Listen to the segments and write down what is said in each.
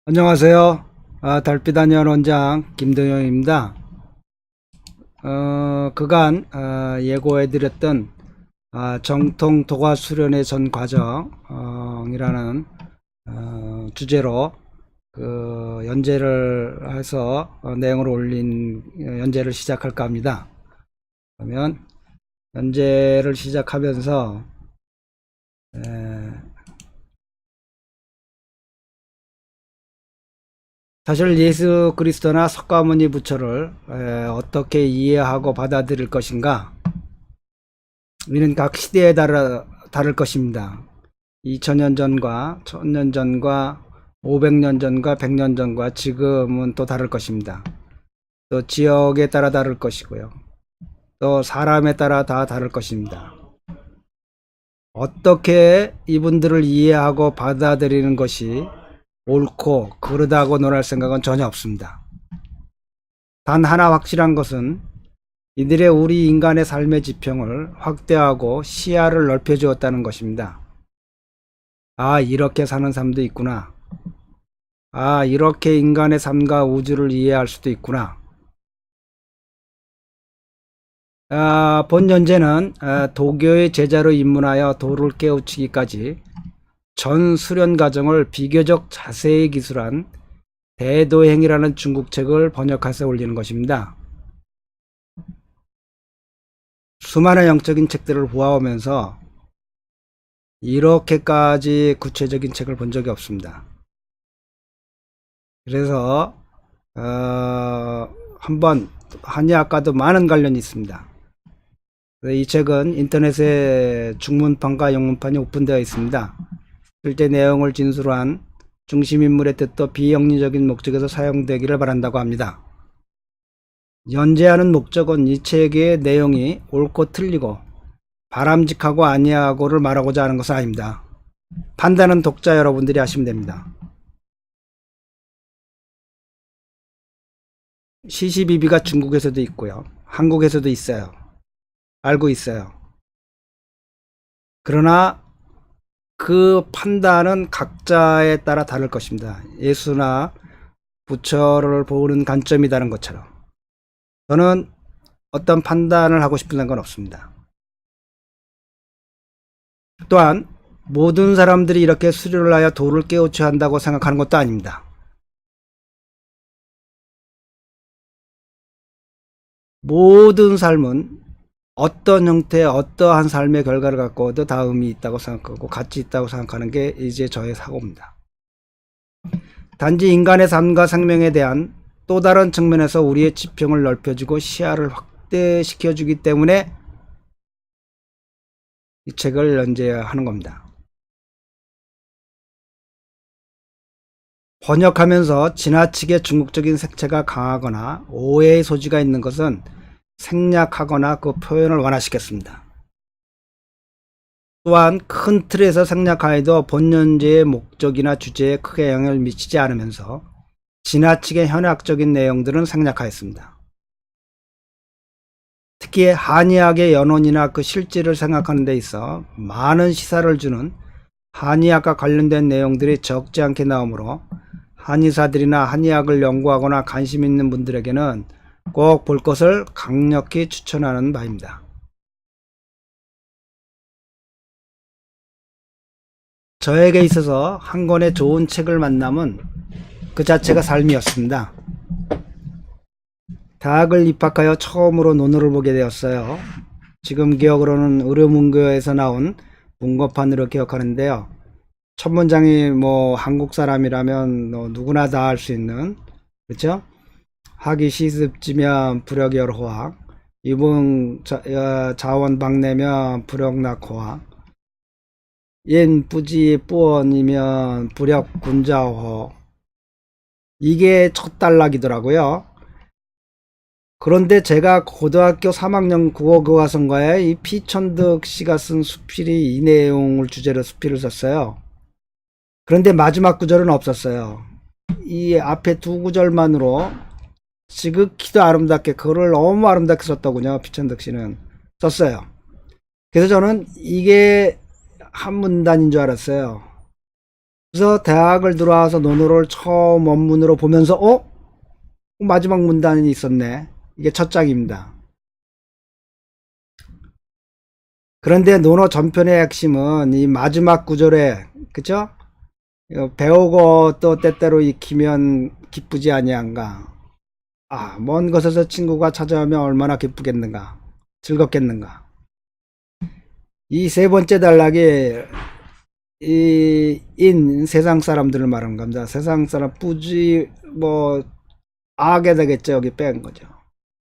안녕하세요. 달빛아니언 원장 김동영입니다. 그간 예고해드렸던 정통 도가 수련의 전 과정이라는 주제로 연재를 해서 내용을 올린 연재를 시작할까 합니다. 그러면 연재를 시작하면서 사실 예수 그리스도나 석가모니 부처를 어떻게 이해하고 받아들일 것인가, 이는 각 시대에 다를 것입니다. 2000년 전과 1000년 전과 500년 전과 100년 전과 지금은 또 다를 것입니다. 또 지역에 따라 다를 것이고요. 또 사람에 따라 다 다를 것입니다. 어떻게 이분들을 이해하고 받아들이는 것이 옳고 그르다고 논할 생각은 전혀 없습니다. 단 하나 확실한 것은 이들의 우리 인간의 삶의 지평을 확대하고 시야를 넓혀 주었다는 것입니다. 이렇게 사는 삶도 있구나. 이렇게 인간의 삶과 우주를 이해할 수도 있구나. 본 연재는 도교의 제자로 입문하여 도를 깨우치기까지 전 수련 과정을 비교적 자세히 기술한 대도행이라는 중국 책을 번역해서 올리는 것입니다. 수많은 영적인 책들을 보아오면서 이렇게까지 구체적인 책을 본 적이 없습니다. 그래서 한번 한의학과도 많은 관련이 있습니다. 이 책은 인터넷에 중문판과 영문판이 오픈되어 있습니다. 실제 내용을 진술한 중심인물의 뜻도 비영리적인 목적에서 사용되기를 바란다고 합니다. 연재하는 목적은 이 책의 내용이 옳고 틀리고 바람직하고 아니하고를 말하고자 하는 것은 아닙니다. 판단은 독자 여러분들이 하시면 됩니다. 시시비비가 중국에서도 있고요. 한국에서도 있어요. 알고 있어요. 그러나 그 판단은 각자에 따라 다를 것입니다. 예수나 부처를 보는 관점이 다른 것처럼 저는 어떤 판단을 하고 싶은 건 없습니다. 또한 모든 사람들이 이렇게 수료를 하여 도를 깨우쳐야 한다고 생각하는 것도 아닙니다. 모든 삶은 어떤 형태의 어떠한 삶의 결과를 갖고도 다 의미 있다고 생각하고 가치 있다고 생각하는 게 이제 저의 사고입니다. 단지 인간의 삶과 생명에 대한 또 다른 측면에서 우리의 지평을 넓혀주고 시야를 확대시켜주기 때문에 이 책을 연재하는 겁니다. 번역하면서 지나치게 중국적인 색채가 강하거나 오해의 소지가 있는 것은 생략하거나 그 표현을 완화시켰습니다. 또한 큰 틀에서 생략하여도 본연제의 목적이나 주제에 크게 영향을 미치지 않으면서 지나치게 현학적인 내용들은 생략하였습니다. 특히 한의학의 연원이나 그 실질을 생각하는 데 있어 많은 시사를 주는 한의학과 관련된 내용들이 적지 않게 나오므로 한의사들이나 한의학을 연구하거나 관심 있는 분들에게는 꼭 볼 것을 강력히 추천하는 바입니다. 저에게 있어서 한 권의 좋은 책을 만남은 그 자체가 삶이었습니다. 대학을 입학하여 처음으로 논어를 보게 되었어요. 지금 기억으로는 의료문교에서 나온 문고판으로 기억하는데요. 첫 문장이 한국 사람이라면 누구나 다 할 수 있는, 그렇죠? 학이 시습지면 불역열호학, 이분 자원 박내면 불역낙호학, 옌 뿌지 뿌원이면 불역군자호. 이게 첫 단락이더라고요. 그런데 제가 고등학교 3학년 국어교과서인가에 이 피천득 씨가 쓴 수필이 이 내용을 주제로 수필을 썼어요. 그런데 마지막 구절은 없었어요. 이 앞에 두 구절만으로 지극히도 아름답게, 글을 너무 아름답게 썼더군요. 피천득 씨는 썼어요. 그래서 저는 이게 한 문단인 줄 알았어요. 그래서 대학을 들어와서 논어를 처음 원문으로 보면서 마지막 문단이 있었네. 이게 첫 장입니다. 그런데 논어 전편의 핵심은 이 마지막 구절에, 그쵸? 이거 배우고 또 때때로 익히면 기쁘지 아니한가. 먼 곳에서 친구가 찾아오면 얼마나 기쁘겠는가. 즐겁겠는가. 이 세 번째 단락이 세상 사람들을 말하는 겁니다. 세상 사람 뿌지 악에 되겠죠. 여기 뺀 거죠.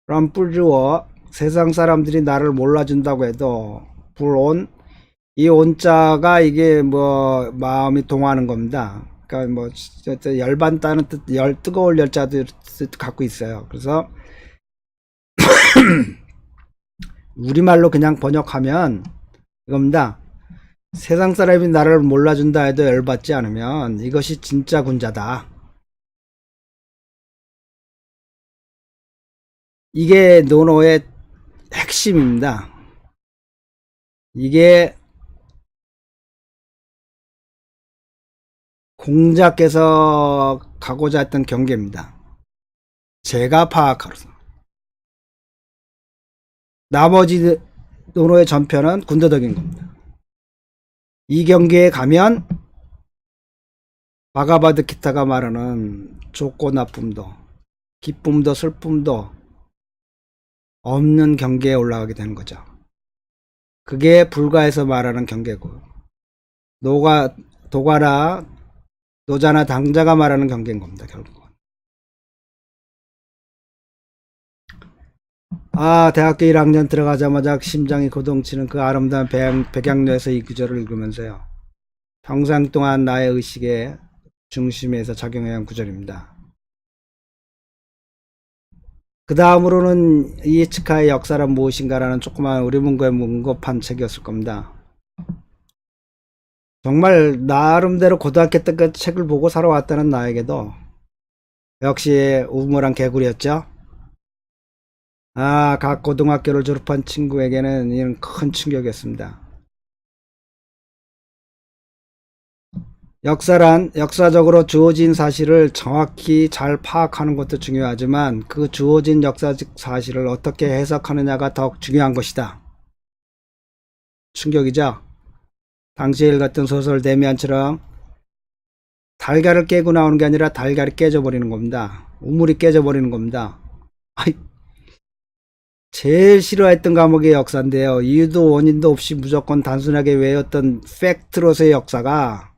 그럼 뿌주어 세상 사람들이 나를 몰라준다고 해도 불온 이 온자가 이게 마음이 동하는 겁니다. 그러니까 열반다는 뜻, 뜨거울 열자도 갖고 있어요. 그래서 우리말로 그냥 번역하면 이겁니다. 세상 사람이 나를 몰라준다 해도 열받지 않으면 이것이 진짜 군자다. 이게 논어의 핵심입니다. 이게 공자께서 가고자 했던 경계입니다. 제가 파악하로서. 나머지 논어의 전편은 군더더기인 겁니다. 이 경계에 가면 바가바드 기타가 말하는 좋고 나쁨도 기쁨도 슬픔도 없는 경계에 올라가게 되는 거죠. 그게 불가에서 말하는 경계고 도가나 노자나 당자가 말하는 경계인 겁니다. 결국은. 대학교 1학년 들어가자마자 심장이 고동치는 그 아름다운 백양로에서 이 구절을 읽으면서요. 평생 동안 나의 의식의 중심에서 작용해야 한 구절입니다. 그 다음으로는 이에츠카의 역사란 무엇인가라는 조그만 우리문고에 문고판 책이었을 겁니다. 정말 나름대로 고등학교 때 그 책을 보고 살아왔다는 나에게도 역시 우물한 개구리였죠. 각 고등학교를 졸업한 친구에게는 이런 큰 충격이었습니다. 역사적으로 주어진 사실을 정확히 잘 파악하는 것도 중요하지만 그 주어진 역사적 사실을 어떻게 해석하느냐가 더욱 중요한 것이다. 충격이죠. 당시에 읽었던 소설 데미안처럼 달걀을 깨고 나오는 게 아니라 달걀이 깨져버리는 겁니다. 우물이 깨져버리는 겁니다. 제일 싫어했던 과목이 역사인데요. 이유도 원인도 없이 무조건 단순하게 외웠던 팩트로서의 역사가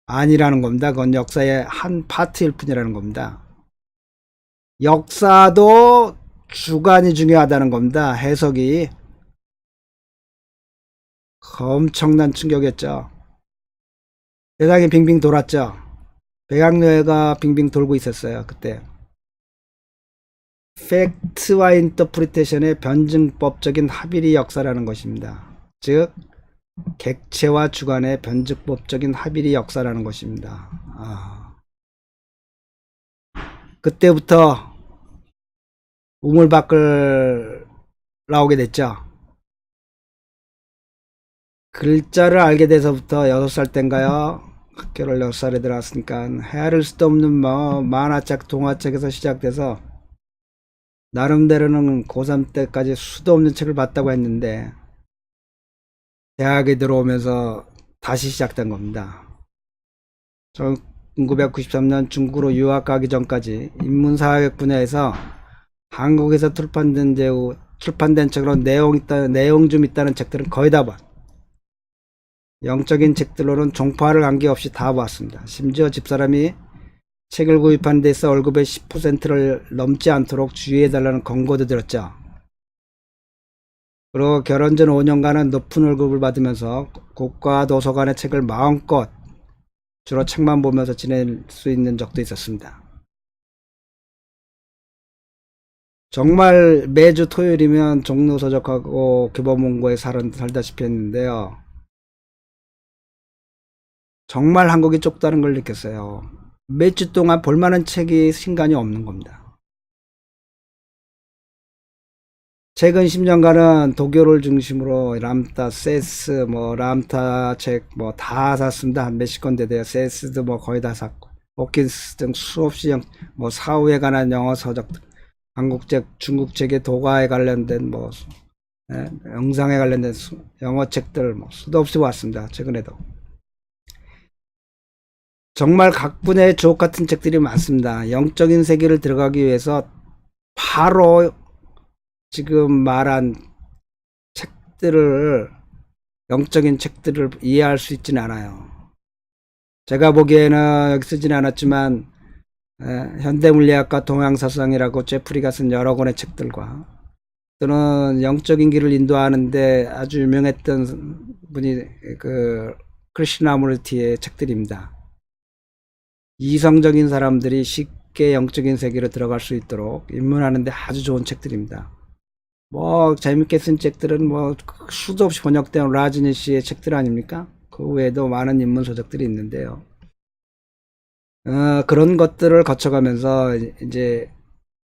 아니라는 겁니다. 그건 역사의 한 파트일 뿐이라는 겁니다. 역사도 주관이 중요하다는 겁니다. 해석이. 엄청난 충격이었죠. 세상이 빙빙 돌았죠. 백악여해가 빙빙 돌고 있었어요. 그때. 팩트와 인터프리테이션의 변증법적인 합일이 역사라는 것입니다. 즉 객체와 주관의 변증법적인 합일이 역사라는 것입니다. 그때부터 우물 밖을 나오게 됐죠. 글자를 알게 돼서부터 6살 땐가요? 학교를 6살에 들어왔으니까 헤아릴 수도 없는 만화책, 동화책에서 시작돼서 나름대로는 고3 때까지 수도 없는 책을 봤다고 했는데 대학에 들어오면서 다시 시작된 겁니다. 1993년 중국으로 유학 가기 전까지 인문사회학 분야에서 한국에서 출판된 책으로 내용 좀 있다는 책들은 거의 다 봤. 영적인 책들로는 종파를 관계없이 다 봤습니다. 심지어 집사람이 책을 구입하는 데 있어 월급의 10%를 넘지 않도록 주의해달라는 권고도 들었죠. 그리고 결혼 전 5년간은 높은 월급을 받으면서 고가 도서관의 책을 마음껏 주로 책만 보면서 지낼 수 있는 적도 있었습니다. 정말 매주 토요일이면 종로 서적하고 교보문고에 살다시피 했는데요. 정말 한국이 좁다는 걸 느꼈어요. 몇 주 동안 볼만한 책이 신간이 없는 겁니다. 최근 10년간은 독일을 중심으로 람타, 세스, 람타 책 다 샀습니다. 한 몇십 권대 돼요. 세스도 거의 다 샀고, 호킨스 등 수없이 사후에 관한 영어 서적, 한국책, 중국책의 도가에 관련된 영상에 관련된 영어 책들 수도 없이 왔습니다. 최근에도. 정말 각 분야의 주옥 같은 책들이 많습니다. 영적인 세계를 들어가기 위해서 바로 지금 말한 책들을, 영적인 책들을 이해할 수 있지는 않아요. 제가 보기에는 여기 쓰지는 않았지만 현대물리학과 동양사상이라고 제프리가 쓴 여러 권의 책들과, 또는 영적인 길을 인도하는데 아주 유명했던 분이 크리시나무르티의 책들입니다. 이성적인 사람들이 쉽게 영적인 세계로 들어갈 수 있도록 입문하는데 아주 좋은 책들입니다. 재밌게 쓴 책들은 수도 없이 번역된 라즈니 씨의 책들 아닙니까? 그 외에도 많은 인문 서적들이 있는데요. 그런 것들을 거쳐가면서 이제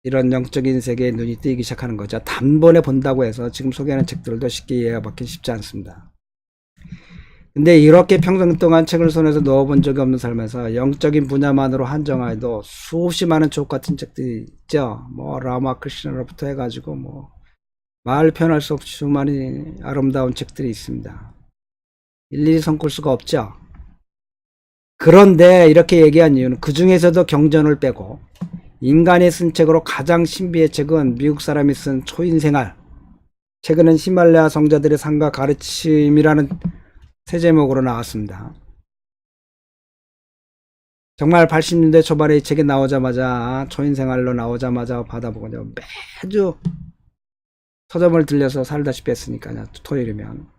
이런 영적인 세계에 눈이 뜨이기 시작하는 거죠. 단번에 본다고 해서 지금 소개하는 책들도 쉽게 이해가 받기 쉽지 않습니다. 근데 이렇게 평생 동안 책을 손에서 넣어본 적이 없는 삶에서 영적인 분야만으로 한정하여도 수없이 많은 주옥 같은 책들이 있죠. 라마 크리시나로부터 해가지고 말 표현할 수 없이 수많은 아름다운 책들이 있습니다. 일일이 손꼽을 수가 없죠. 그런데 이렇게 얘기한 이유는 그 중에서도 경전을 빼고 인간이 쓴 책으로 가장 신비의 책은 미국 사람이 쓴 초인생활, 최근엔 히말라야 성자들의 삶과 가르침이라는 새 제목으로 나왔습니다. 정말 80년대 초반에 이 책이 나오자마자, 초인생활로 나오자마자 받아보고 매주 서점을 들려서 살다시피 했으니까요. 토요일이면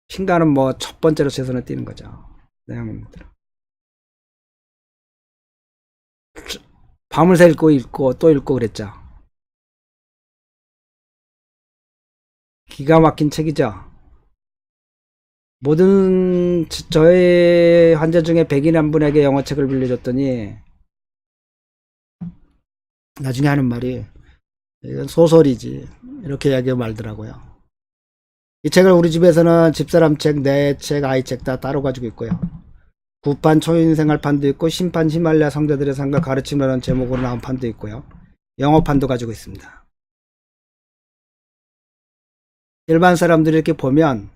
신가는 첫 번째로 최선을 띄는 거죠. 내용입니다. 밤을 새 읽고 또 읽고 그랬죠. 기가 막힌 책이죠. 모든 저의 환자 중에 100인 1분에게 영어책을 빌려줬더니 나중에 하는 말이, 이건 소설이지, 이렇게 이야기하고 말더라고요. 이 책을 우리 집에서는 집사람 책, 내 책, 아이 책 다 따로 가지고 있고요. 구판 초인생활판도 있고, 심판 히말라야 성자들의 삶과 가르침이라는 제목으로 나온 판도 있고요. 영어판도 가지고 있습니다. 일반 사람들이 이렇게 보면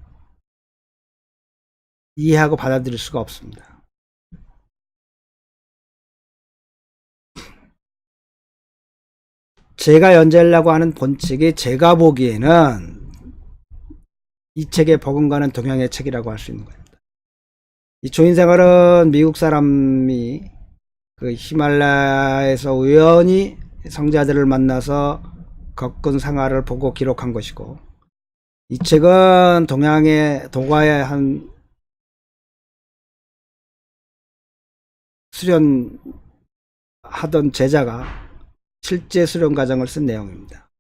이해하고 받아들일 수가 없습니다. 제가 연재하려고 하는 본책이 제가 보기에는 이 책에 버금가는 동양의 책이라고 할 수 있는 겁니다. 이 초인생활은 미국 사람이 히말라야에서 우연히 성자들을 만나서 겪은 생활을 보고 기록한 것이고, 이 책은 동양의 도가의 한 수련하던 제자가 실제 수련 과정을 쓴 내용입니다.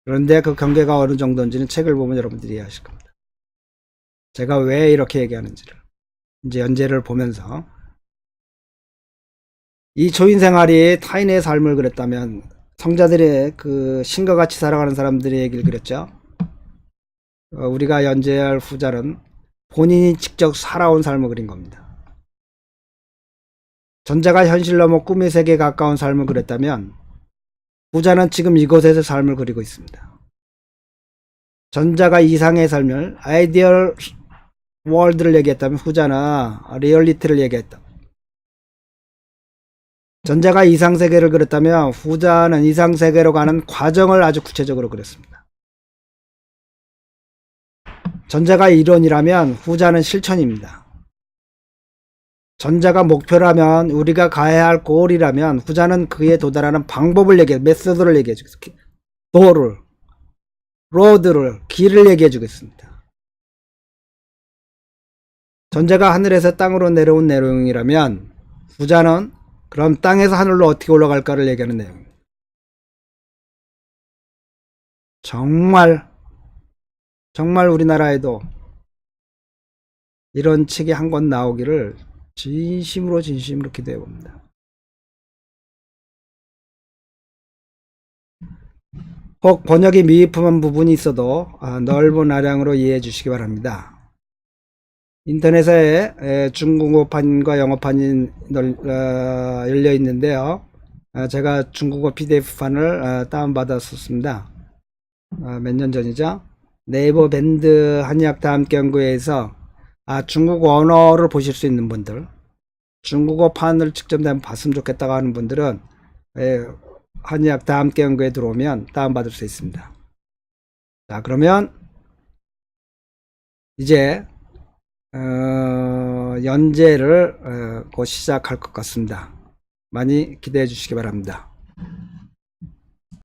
그런데 그 경계가 어느 정도인지는 책을 보면 여러분들이 이해하실 겁니다. 제가 왜 이렇게 얘기하는지를 이제 연재를 보면서, 이 초인생활이 타인의 삶을 그렸다면 성자들의 신과 같이 살아가는 사람들의 얘기를 그렸죠. 우리가 연재할 후자는 본인이 직접 살아온 삶을 그린 겁니다. 전자가 현실 넘어 꿈의 세계에 가까운 삶을 그렸다면 후자는 지금 이곳에서 삶을 그리고 있습니다. 전자가 이상의 삶을, 아이디얼 월드를 얘기했다면 후자는 리얼리티를 얘기했다. 전자가 이상세계를 그렸다면 후자는 이상세계로 가는 과정을 아주 구체적으로 그렸습니다. 전자가 이론이라면 후자는 실천입니다. 전자가 목표라면, 우리가 가야 할 골이라면 후자는 그에 도달하는 방법을 얘기해, 메소드를 얘기해 주겠습니다. 도를, 로드를, 길을 얘기해 주겠습니다. 전자가 하늘에서 땅으로 내려온 내용이라면 후자는 그럼 땅에서 하늘로 어떻게 올라갈까를 얘기하는 내용입니다. 정말 우리나라에도 이런 책이 한 권 나오기를 진심으로 기대해 봅니다. 혹 번역이 미흡한 부분이 있어도 넓은 아량으로 이해해 주시기 바랍니다. 인터넷에 중국어판과 영어판이 열려 있는데요. 제가 중국어 PDF판을 다운받았었습니다. 몇 년 전이죠. 네이버 밴드 한의학 다함께 연구회에서 중국어 언어를 보실 수 있는 분들, 중국어판을 직접 한번 봤으면 좋겠다고 하는 분들은 한의학 다함께 연구회에 들어오면 다운받을 수 있습니다. 자, 그러면 이제 연재를 곧 시작할 것 같습니다. 많이 기대해 주시기 바랍니다.